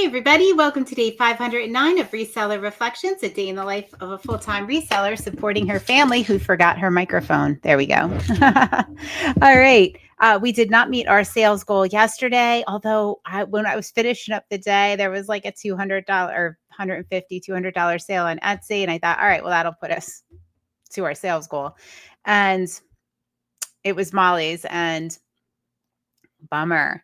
everybody. Welcome to day 509 of Reseller Reflections, a day in the life of a full-time reseller supporting her family who forgot her microphone. There we go. All right. We did not meet our sales goal yesterday, although when I was finishing up the day, there was like a $200 or $150, $200 sale on Etsy. And I thought, all right, well, that'll put us to our sales goal. And it was Molly's, and bummer.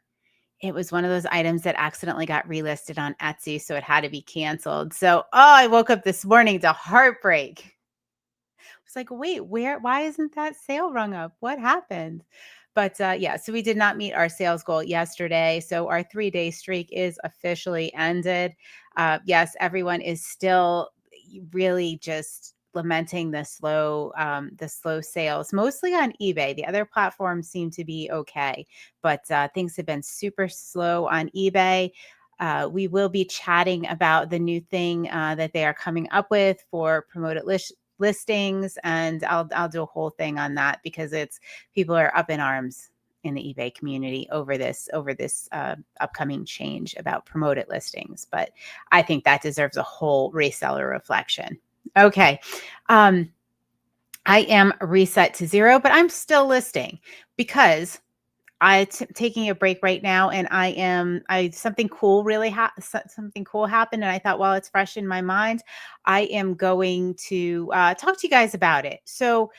It was one of those items that accidentally got relisted on Etsy, so it had to be canceled. So, I woke up this morning to heartbreak. I was like, wait, why isn't that sale rung up? What happened? But yeah, so we did not meet our sales goal yesterday. So our 3-day streak is officially ended. Yes, everyone is still really just lamenting the slow sales, mostly on eBay. The other platforms seem to be okay, but things have been super slow on eBay. We will be chatting about the new thing that they are coming up with for promoted listings, and I'll do a whole thing on that because people are up in arms in the eBay community over this upcoming change about promoted listings. But I think that deserves a whole reseller reflection. Okay. I am reset to 0, but I'm still listing because taking a break right now, and something cool something cool happened, and I thought, well, it's fresh in my mind. I am going to talk to you guys about it. So,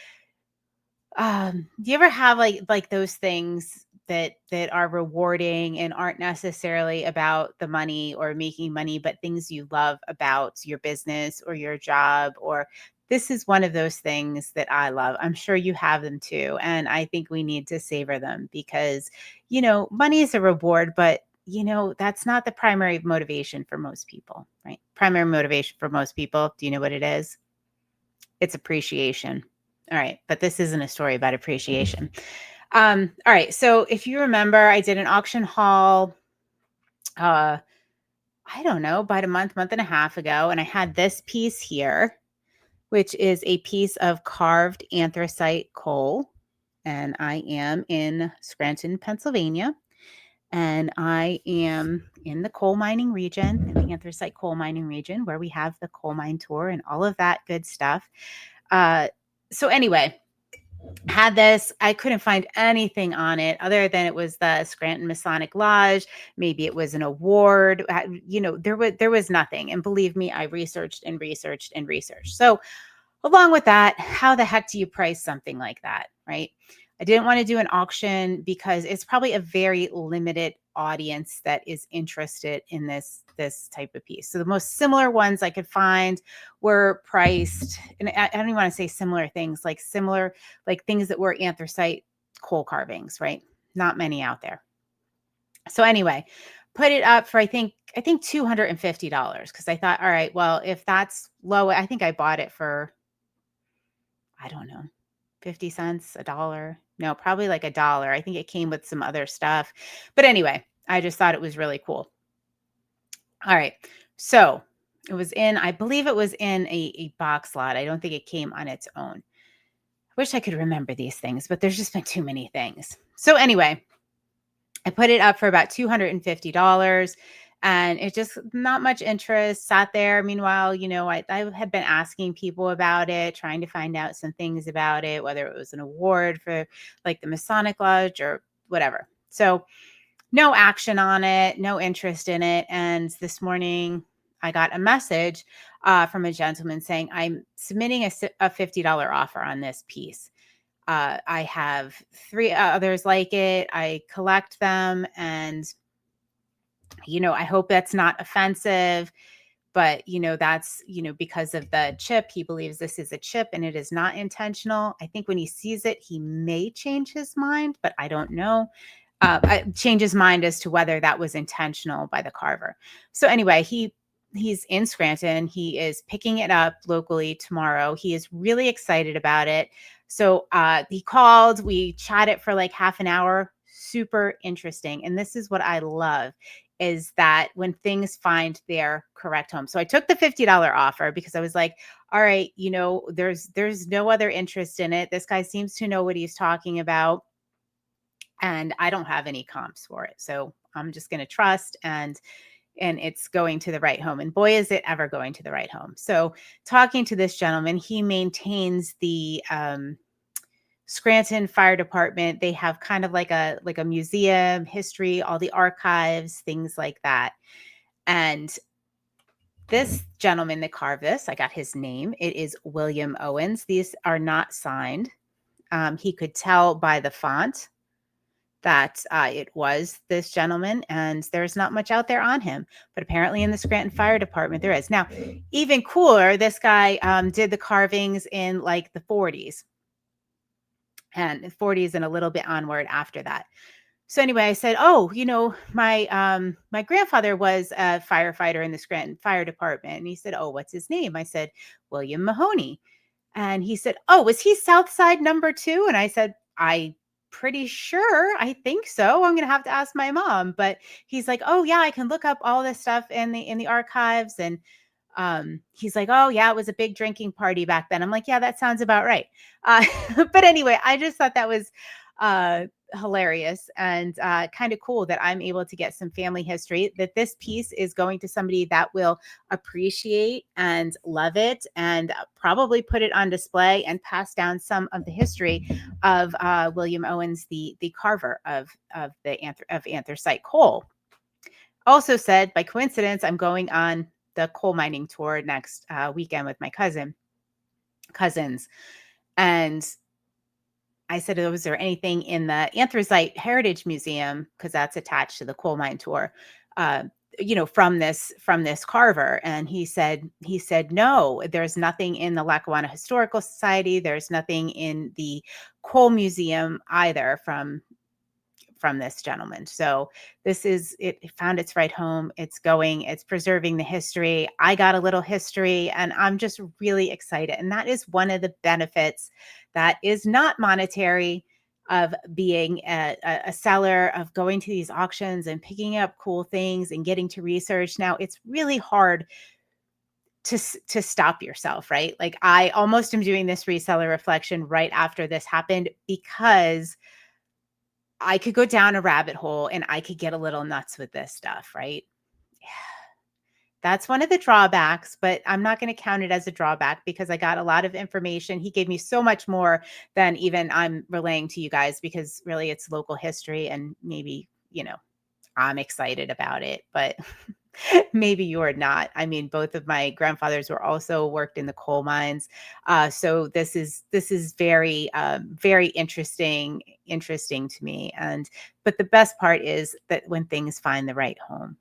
do you ever have like those things that are rewarding and aren't necessarily about the money or making money, but things you love about your business or your job? Or this is one of those things that I love. I'm sure you have them too, and I think we need to savor them because money is a reward, but that's not the primary motivation for most people, right? Primary motivation for most people, do you know what it is? It's appreciation. All right, but this isn't a story about appreciation. All right, so if you remember, I did an auction haul, I don't know, about a month and a half ago, and I had this piece here, which is a piece of carved anthracite coal, and I am in Scranton, Pennsylvania, and I am in the coal mining region, in the anthracite coal mining region, where we have the coal mine tour and all of that good stuff. So anyway, had this. I couldn't find anything on it other than it was the Scranton Masonic Lodge. Maybe it was an award. There was nothing. And believe me, I researched and researched and researched. So along with that, how the heck do you price something like that, right? I didn't want to do an auction because it's probably a very limited audience that is interested in this type of piece. So the most similar ones I could find were priced, and I don't even want to say similar things, like things that were anthracite coal carvings, right? Not many out there. So anyway, put it up for I think $250 because I thought, all right, well, if that's low, I think I bought it for, I don't know, 50 cents, a dollar. No, probably like a dollar. I think it came with some other stuff. But anyway, I just thought it was really cool. All right. So I believe it was in a box lot. I don't think it came on its own. I wish I could remember these things, but there's just been too many things. So anyway, I put it up for about $250. And it just not much interest, sat there. Meanwhile, I had been asking people about it, trying to find out some things about it, whether it was an award for like the Masonic Lodge or whatever. So no action on it, no interest in it. And this morning I got a message from a gentleman saying, I'm submitting a $50 offer on this piece. I have 3 others like it. I collect them, and I hope that's not offensive, but that's, because of the chip. He believes this is a chip and it is not intentional. I think when he sees it, he may change his mind, but I don't know. Change his mind as to whether that was intentional by the carver. So anyway, he's in Scranton. He is picking it up locally tomorrow. He is really excited about it. So he called, we chatted for like half an hour, super interesting. And this is what I love, is that when things find their correct home. So I took the $50 offer because I was like, all right, there's no other interest in it. This guy seems to know what he's talking about, and I don't have any comps for it. So I'm just going to trust. And and it's going to the right home. And boy, is it ever going to the right home. So talking to this gentleman, he maintains the Scranton Fire Department. They have kind of like a museum, history, all the archives, things like that. And this gentleman that carved this, I got his name. It is William Owens. These are not signed. He could tell by the font that it was this gentleman, and there's not much out there on him. But apparently in the Scranton Fire Department, there is. Now, even cooler, this guy did the carvings in like the 40s and 40s and a little bit onward after that. So anyway, I said, "Oh, my grandfather was a firefighter in the Scranton Fire Department." And he said, "Oh, what's his name?" I said, "William Mahoney." And he said, "Oh, was he Southside number 2?" And I said, "I pretty sure. I think so. I'm going to have to ask my mom." But he's like, "Oh, yeah, I can look up all this stuff in the archives." And he's like, "Oh, yeah, it was a big drinking party back then." I'm like, "Yeah, that sounds about right." Uh, but anyway, I just thought that was uh hilarious and kind of cool that I'm able to get some family history, that this piece is going to somebody that will appreciate and love it, and probably put it on display and pass down some of the history of William Owens, the carver of anthracite coal. Also said, by coincidence, I'm going on the coal mining tour next weekend with my cousins. And I said, "Oh, is there anything in the Anthracite Heritage Museum?" Because that's attached to the coal mine tour. Uh, from this carver. And he said, "No, there's nothing in the Lackawanna Historical Society. There's nothing in the coal museum either from this gentleman." So it found its right home. It's preserving the history. I got a little history, and I'm just really excited. And that is one of the benefits that is not monetary of being a seller, of going to these auctions and picking up cool things and getting to research. Now, it's really hard to stop yourself, right? Like, I almost am doing this reseller reflection right after this happened, because I could go down a rabbit hole and I could get a little nuts with this stuff, right? That's one of the drawbacks, but I'm not going to count it as a drawback because I got a lot of information. He gave me so much more than even I'm relaying to you guys, because really it's local history, and maybe, I'm excited about it, but maybe you're not. I mean, both of my grandfathers were also worked in the coal mines. So this is very, very interesting to me. But the best part is that when things find the right home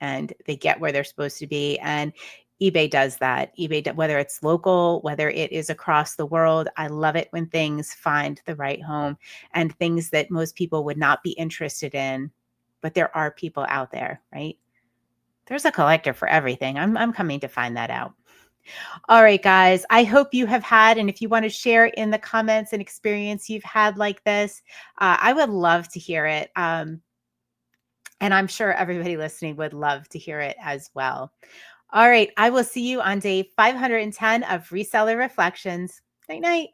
and they get where they're supposed to be, and eBay does that. Whether it's local, whether it is across the world, I love it when things find the right home, and things that most people would not be interested in, but there are people out there, right? There's a collector for everything. I'm coming to find that out. All right, guys. I hope you have had, and if you want to share in the comments an experience you've had like this, I would love to hear it. And I'm sure everybody listening would love to hear it as well. All right. I will see you on day 510 of Reseller Reflections. Night night.